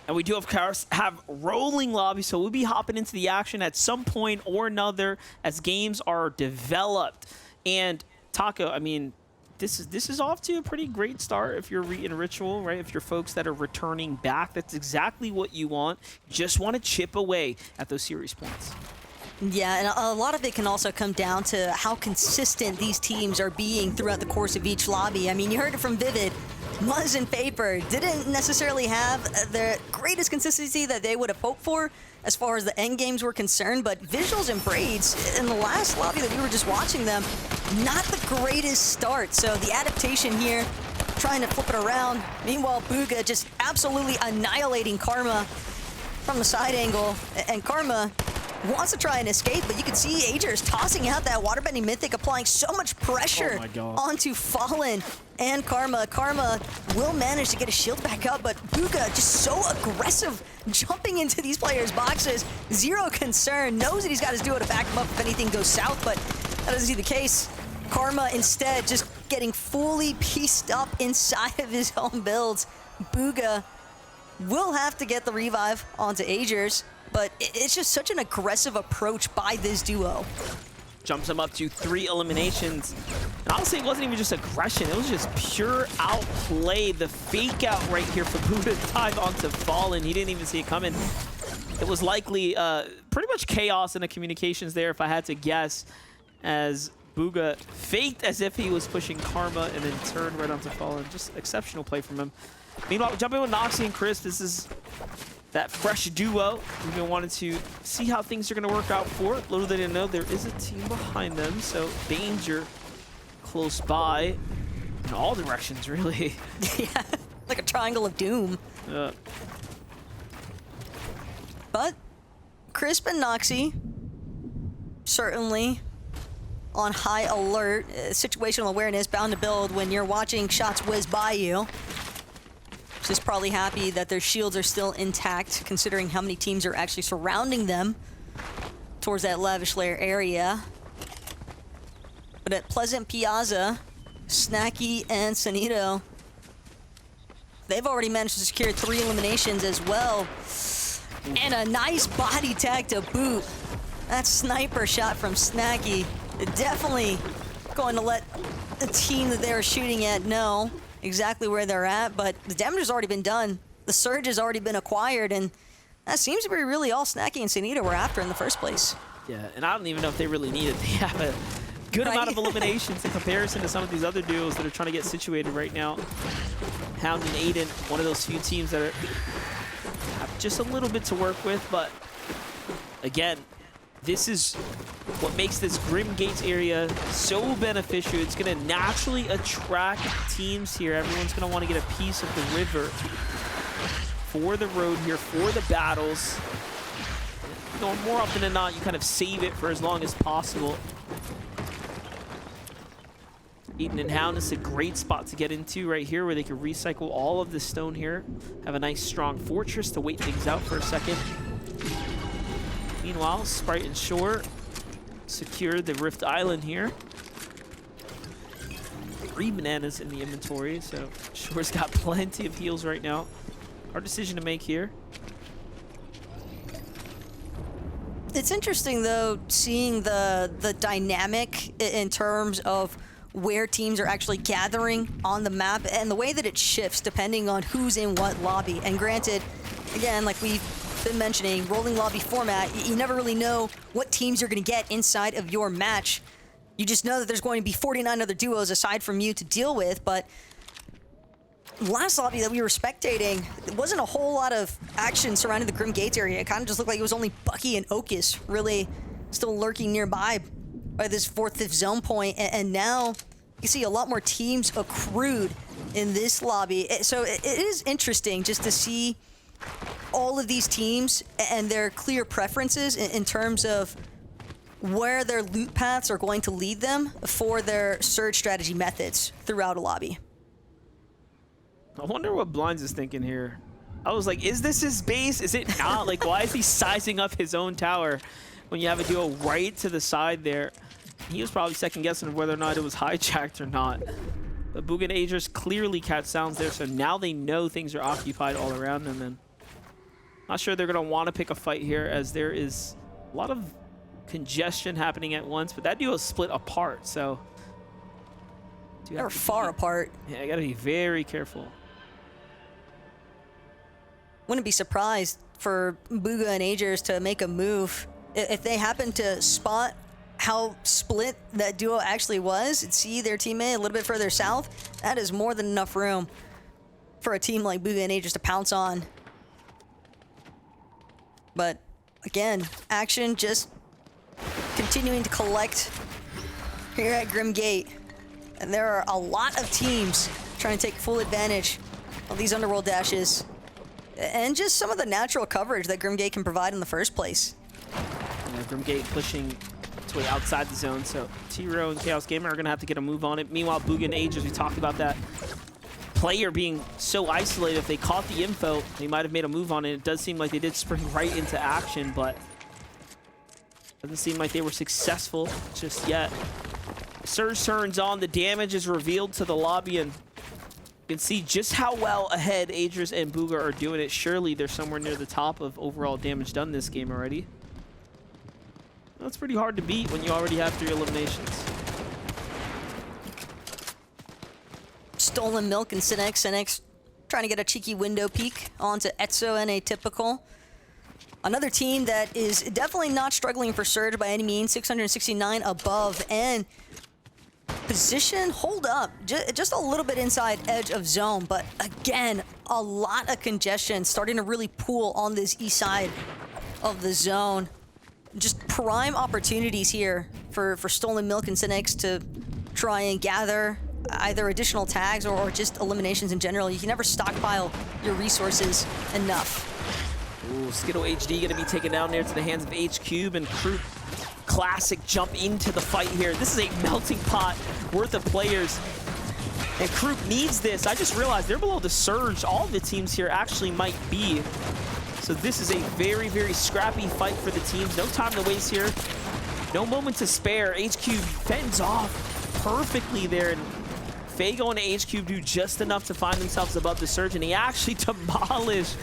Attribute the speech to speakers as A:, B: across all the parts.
A: And we do, of course, have rolling lobby, so we'll be hopping into the action at some point or another as games are developed. And Taco, I mean, this is off to a pretty great start if you're in Ritual, right? If you're folks that are returning back, that's exactly what you want. You just want to chip away at those series points.
B: Yeah, and a lot of it can also come down to how consistent these teams are being throughout the course of each lobby. I mean, you heard it from Vivid. Muzz and Paper didn't necessarily have the greatest consistency that they would have hoped for as far as the end games were concerned, but Visxals and Braydz, in the last lobby that we were just watching them, not the greatest start. So the adaptation here, trying to flip it around. Meanwhile, Bugha just absolutely annihilating Karma from the side angle, and Karma wants to try and escape, but you can see Agers tossing out that waterbending Mythic, applying so much pressure onto Fallen and Karma. Karma will manage to get his shield back up, but Bugha just so aggressive, jumping into these players' boxes. Zero concern, knows that he's got his duo to back him up if anything goes south, but that doesn't seem the case. Karma instead just getting fully pieced up inside of his own builds. Bugha will have to get the revive onto Agers, but it's just such an aggressive approach by this duo.
A: Jumps him up to 3 eliminations. And honestly, it wasn't even just aggression. It was just pure outplay. The fake out right here for Bugha to dive onto Fallen. He didn't even see it coming. It was likely pretty much chaos in the communications there, if I had to guess, as Bugha faked as if he was pushing Karma and then turned right onto Fallen. Just exceptional play from him. Meanwhile, jumping with Noxy and Chris, this is that fresh duo. We've been wanting to see how things are going to work out for it. Little they didn't know, there is a team behind them, so danger close by in all directions, really.
B: Yeah, like a triangle of doom. But Crisp and Noxy certainly on high alert. Situational awareness, bound to build when you're watching shots whiz by you. Just probably happy that their shields are still intact, considering how many teams are actually surrounding them towards that Lavish Lair area. But at Pleasant Piazza, Snacky and Sanito, they've already managed to secure 3 eliminations as well. And a nice body tag to boot. That sniper shot from Snacky, definitely going to let the team that they were shooting at know exactly where they're at, but the damage has already been done. The surge has already been acquired, and that seems to be really all Snacky and Sanita were after in the first place.
A: Yeah, and I don't even know if they really need it. They have a good amount of eliminations in comparison to some of these other duos that are trying to get situated right now. Hound and Aiden, one of those few teams that have just a little bit to work with, but again, this is what makes this Grim Gates area so beneficial. It's going to naturally attract teams here. Everyone's going to want to get a piece of the river for the road here, for the battles. You know, more often than not, you kind of save it for as long as possible. Eden and Hound is a great spot to get into right here, where they can recycle all of the stone here. Have a nice strong fortress to wait things out for a second. Meanwhile, Sprite and Shore secured the Rift Island here. 3 bananas in the inventory, so Shore's got plenty of heals right now. Hard decision to make here.
B: It's interesting, though, seeing the dynamic in terms of where teams are actually gathering on the map and the way that it shifts depending on who's in what lobby. And granted, again, like we've been mentioning, rolling lobby format, you never really know what teams you're going to get inside of your match. You just know that there's going to be 49 other duos aside from you to deal with, but last lobby that we were spectating, there wasn't a whole lot of action surrounding the Grim Gates area. It kind of just looked like it was only Bucky and Okus really still lurking nearby by this 4th, 5th zone point, and now you see a lot more teams accrued in this lobby. So it is interesting just to see all of these teams and their clear preferences in terms of where their loot paths are going to lead them for their surge strategy methods throughout a lobby.
A: I wonder what Blinds is thinking here. I was like, is this his base? Is it not? Like, why is he sizing up his own tower when you have a duo right to the side there? He was probably second guessing whether or not it was hijacked or not. But Bugha and Agers clearly catch sounds there, so now they know things are occupied all around them. And Not sure they're going to want to pick a fight here, as there is a lot of congestion happening at once, but that duo is split apart, so
B: they're far apart.
A: Yeah, I gotta be very careful.
B: Wouldn't be surprised for Bugha and Agers to make a move if they happen to spot how split that duo actually was and see their teammate a little bit further south. That is more than enough room for a team like Bugha and Agers to pounce on. But again, action just continuing to collect here at Grim Gate. And there are a lot of teams trying to take full advantage of these underworld dashes and just some of the natural coverage that Grim Gate can provide in the first place.
A: Yeah, Grim Gate pushing its way outside the zone, so T-Row and Chaos Gamer are going to have to get a move on it. Meanwhile, Bugha and Agers, we talked about that player being so isolated. If they caught the info, they might have made a move on it. It does seem like they did spring right into action, but doesn't seem like they were successful just yet. Surge turns on, the damage is revealed to the lobby, and you can see just how well ahead Agers and Bugha are doing it. Surely they're somewhere near the top of overall damage done this game already. That's pretty hard to beat when you already have 3 eliminations.
B: Stolen Milk and Cinex. Cinex trying to get a cheeky window peek onto Etzo and Atypical. Another team that is definitely not struggling for Surge by any means. 669 above, and position hold up just a little bit inside edge of zone, but again, a lot of congestion starting to really pool on this east side of the zone. Just prime opportunities here for Stolen Milk and Cinex to try and gather either additional tags or just eliminations in general. You can never stockpile your resources enough.
A: Ooh, Skittle HD gonna be taken down there to the hands of H-Cube, and Croup classic jump into the fight here. This is a melting pot worth of players, and Croup needs this. I just realized they're below the Surge. All of the teams here actually might be. So this is a very, very scrappy fight for the teams. No time to waste here. No moment to spare. H-Cube fends off perfectly there, and Fago and H-Cube do just enough to find themselves above the Surge, and he actually demolished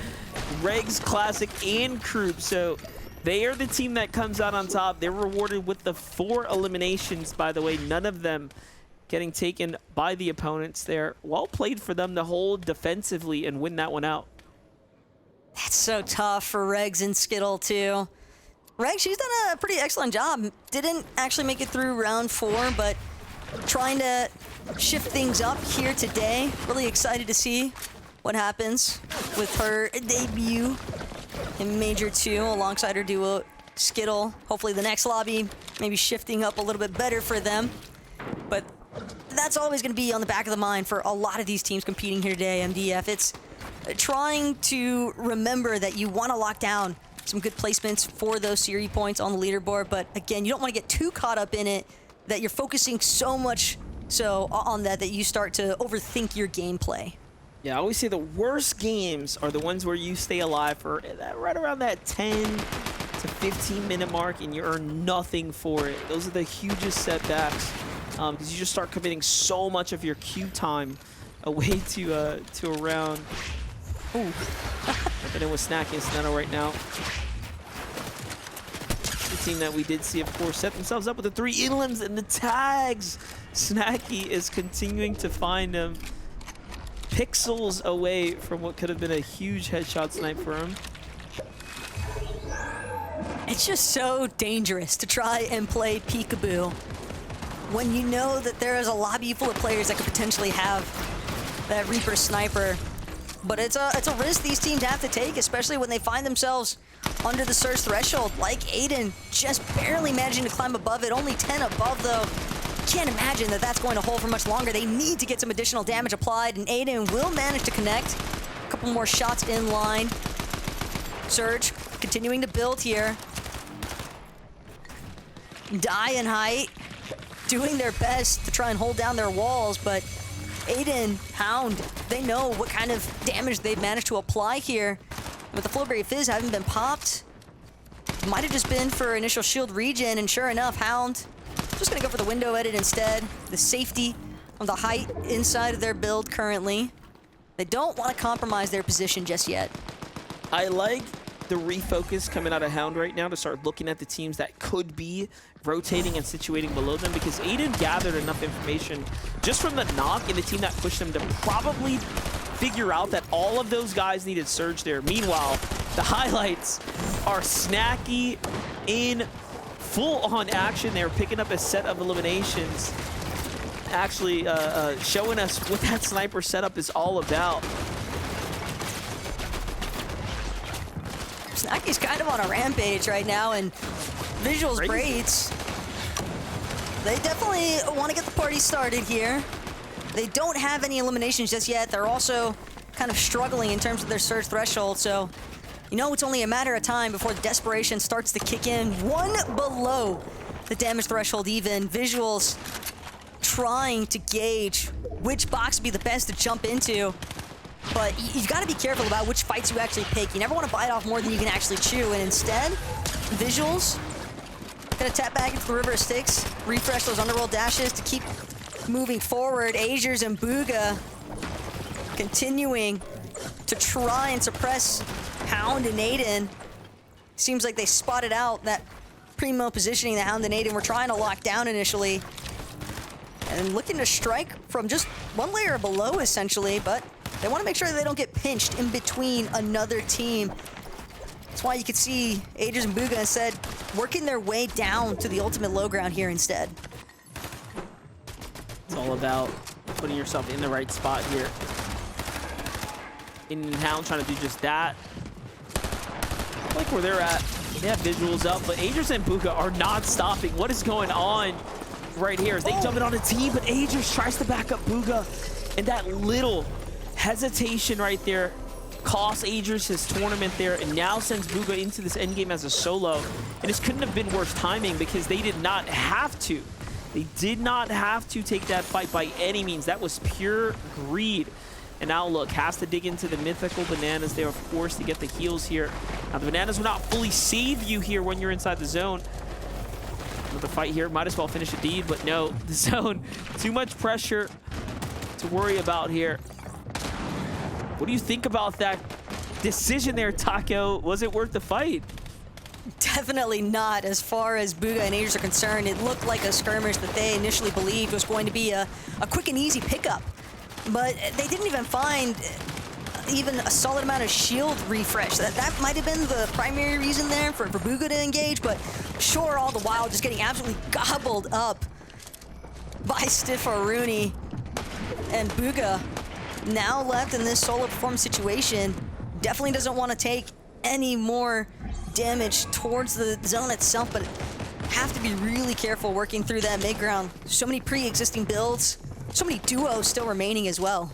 A: Regs, Classic, and Croup. So they are the team that comes out on top. They're rewarded with the 4 eliminations, by the way, none of them getting taken by the opponents there. Well played for them to hold defensively and win that one out.
B: That's so tough for Regs and Skittle, too. Regs, she's done a pretty excellent job. Didn't actually make it through round 4, but trying to shift things up here today. Really excited to see what happens with her debut in Major 2 alongside her duo Skittle. Hopefully the next lobby maybe shifting up a little bit better for them. But that's always going to be on the back of the mind for a lot of these teams competing here today, MDF. It's trying to remember that you want to lock down some good placements for those series points on the leaderboard, but again, you don't want to get too caught up in it that you're focusing so much so on that you start to overthink your gameplay.
A: Yeah, I always say the worst games are the ones where you stay alive for right around that 10 to 15 minute mark and you earn nothing for it. Those are the hugest setbacks, because you just start committing so much of your queue time away to a round. Ooh. But it was Snacky and Snetto right now. The team that we did see, of course, set themselves up with the 3 inlims and the tags. Snacky is continuing to find him pixels away from what could have been a huge headshot snipe for him.
B: It's just so dangerous to try and play peekaboo when you know that there is a lobby full of players that could potentially have that Reaper sniper. But it's a risk these teams have to take, especially when they find themselves under the Surge threshold, like Aiden, just barely managing to climb above it. Only 10 above, though. Can't imagine that that's going to hold for much longer. They need to get some additional damage applied, and Aiden will manage to connect. A couple more shots in line. Surge continuing to build here. Die in height, doing their best to try and hold down their walls, but Aiden, Hound, they know what kind of damage they've managed to apply here. With the Flowberry Fizz having been popped, might have just been for initial shield regen, and sure enough, Hound just gonna go for the window edit instead. The safety of the height inside of their build currently. They don't want to compromise their position just yet.
A: I like the refocus coming out of Hound right now to start looking at the teams that could be rotating and situating below them, because Aiden gathered enough information just from the knock and the team that pushed him to probably figure out that all of those guys needed Surge there. Meanwhile, the highlights are Snacky in full-on action there, picking up a set of eliminations, actually showing us what that sniper setup is all about.
B: Snacky's kind of on a rampage right now, and Visxals Braydz, they definitely want to get the party started here. They don't have any eliminations just yet. They're also kind of struggling in terms of their Surge threshold, so you know it's only a matter of time before the desperation starts to kick in. One below the damage threshold even. Visxals trying to gauge which box would be the best to jump into. But you've got to be careful about which fights you actually pick. You never want to bite off more than you can actually chew. And instead, Visxals gonna tap back into the River of Sticks, refresh those underroll dashes to keep moving forward. Azers and Bugha continuing to try and suppress Hound and Aiden. Seems like they spotted out that primo positioning that Hound and Aiden were trying to lock down initially. And looking to strike from just one layer below, essentially, but they want to make sure that they don't get pinched in between another team. That's why you can see Azers and Bugha instead working their way down to the ultimate low ground here instead.
A: It's all about putting yourself in the right spot here. In Hound trying to do just that. I like where they're at. They have Visxals up, but Azers and Bugha are not stopping. What is going on right here? They jump in on a team, but Azers tries to back up Bugha, and that little hesitation right there costs Azers his tournament there, and now sends Bugha into this endgame as a solo. And this couldn't have been worse timing, because they did not have to. They did not have to take that fight by any means. That was pure greed. And now look, has to dig into the mythical bananas there, of course, to get the heals here. Now the bananas will not fully save you here when you're inside the zone. Another fight here, might as well finish a deed, but no, the zone, too much pressure to worry about here. What do you think about that decision there, Taco? Was it worth the fight?
B: Definitely not. As far as Bugha and Azers are concerned, it looked like a skirmish that they initially believed was going to be a quick and easy pickup. But they didn't even find even a solid amount of shield refresh. That might have been the primary reason there for Bugha to engage, but sure, all the while just getting absolutely gobbled up by Stiffaruni. And Bugha, now left in this solo performance situation, definitely doesn't want to take any more damage towards the zone itself, but have to be really careful working through that mid ground. So many pre-existing builds, so many duos still remaining as well.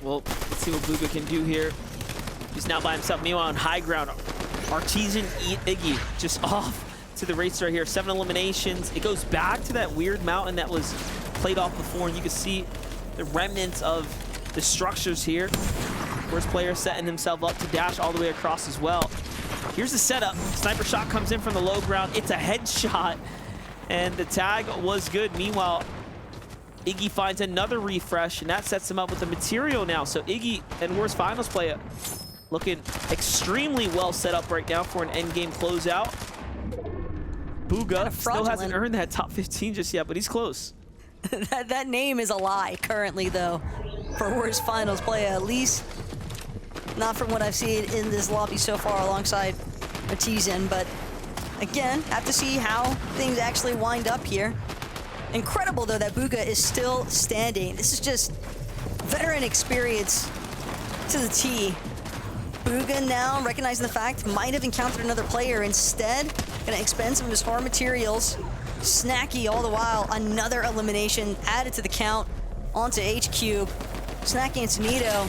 A: Well, let's see what Bugha can do here. He's now by himself. Meanwhile, on high ground, Artesian Iggy just off to the race right here. 7 eliminations. It goes back to that weird mountain that was played off before, and you can see the remnants of the structures here. First player setting himself up to dash all the way across as well. Here's the setup. Sniper shot comes in from the low ground. It's a headshot, and the tag was good. Meanwhile, Iggy finds another refresh, and that sets him up with the material now. So Iggy and Worst Finals player looking extremely well set up right now for an endgame closeout. Bugha still hasn't earned that top 15 just yet, but he's close.
B: that name is a lie currently, though, for Worst Finals player, at least not from what I've seen in this lobby so far alongside Artesian. But again, have to see how things actually wind up here. Incredible, though, that Bugha is still standing. This is just veteran experience to the T. Bugha now, recognizing the fact, might have encountered another player. Instead, gonna expend some of his hard materials. Snacky all the while, another elimination added to the count onto H-Cube. Snacky and Sunito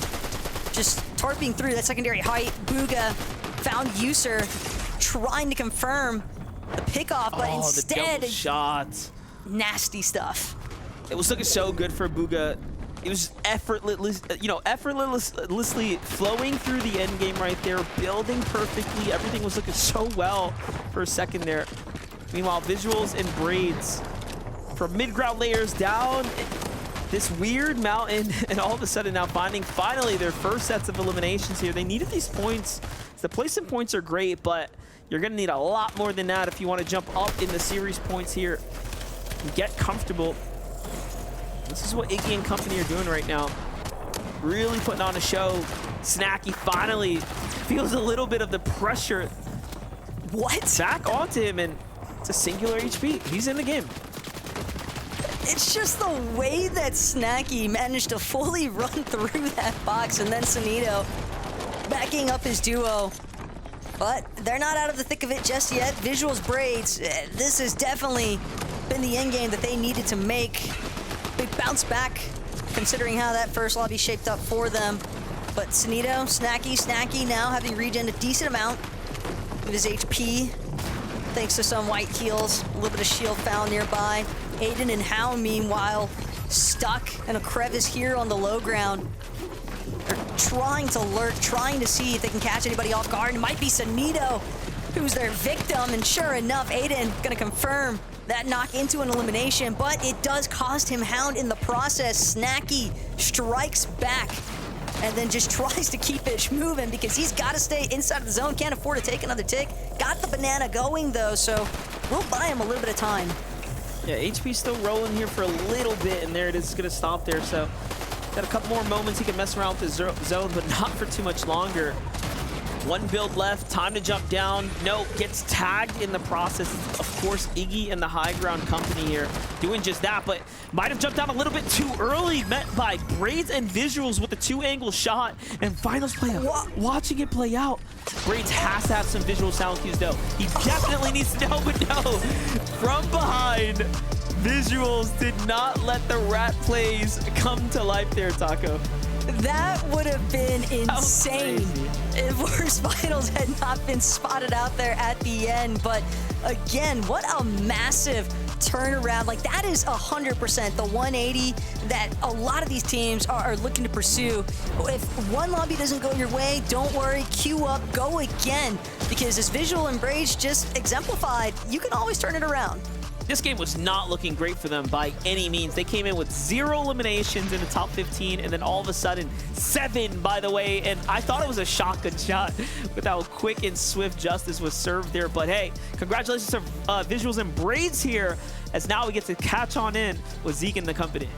B: just tarping through that secondary height. Bugha found User trying to confirm the pickoff, but instead,
A: the shot.
B: Nasty stuff.
A: It was looking so good for Bugha. It was effortlessly flowing through the end game right there, building perfectly. Everything was looking so well for a second there. Meanwhile, Visxals and Braydz from mid-ground layers down this weird mountain, and all of a sudden now finding finally their first sets of eliminations here. They needed these points. The placement points are great, but you're going to need a lot more than that if you want to jump up in the series points here and get comfortable. This is what Iggy and company are doing right now. Really putting on a show. Snacky finally feels a little bit of the pressure.
B: What?
A: Back onto him, and it's a singular HP. He's in the game.
B: It's just the way that Snacky managed to fully run through that box, and then Sunito backing up his duo. But they're not out of the thick of it just yet. Visxals, Braydz, this has definitely been the end game that they needed to make. Big bounce back, considering how that first lobby shaped up for them. But Sunito, Snacky now having regen a decent amount of his HP, thanks to some white heals, a little bit of shield found nearby. Aiden and Hound, meanwhile, stuck in a crevice here on the low ground. They're trying to lurk, trying to see if they can catch anybody off guard. It might be Sunito who's their victim, and sure enough, Aiden gonna confirm that knock into an elimination, but it does cost him Hound in the process. Snacky strikes back and then just tries to keep it moving because he's got to stay inside of the zone. Can't afford to take another tick. Got the banana going though, so we'll buy him a little bit of time.
A: Yeah, HP still rolling here for a little bit, and there it is, going to stop there. So got a couple more moments he can mess around with the zone, but not for too much longer. One build left, time to jump down. No, gets tagged in the process. Of course, Iggy and the high ground company here doing just that, but might have jumped down a little bit too early, met by Braydz and Visxals with the 2-angle shot, and finals play out. Watching it play out. Braydz has to have some visual sound cues though. He definitely needs to know, but no. From behind, Visxals did not let the rat plays come to life there, Taco.
B: That would have been insane if Worst Finals had not been spotted out there at the end. But again, what a massive turnaround. Like, that is 100% the 180 that a lot of these teams are looking to pursue. If one lobby doesn't go your way, don't worry, queue up, go again. Because as Visual and Braydz just exemplified, you can always turn it around.
A: This game was not looking great for them by any means. They came in with 0 eliminations in the top 15, and then all of a sudden, 7, by the way. And I thought it was a shotgun shot with how quick and swift justice was served there. But hey, congratulations to Visxals and Braydz here, as now we get to catch on in with Zeke and the company.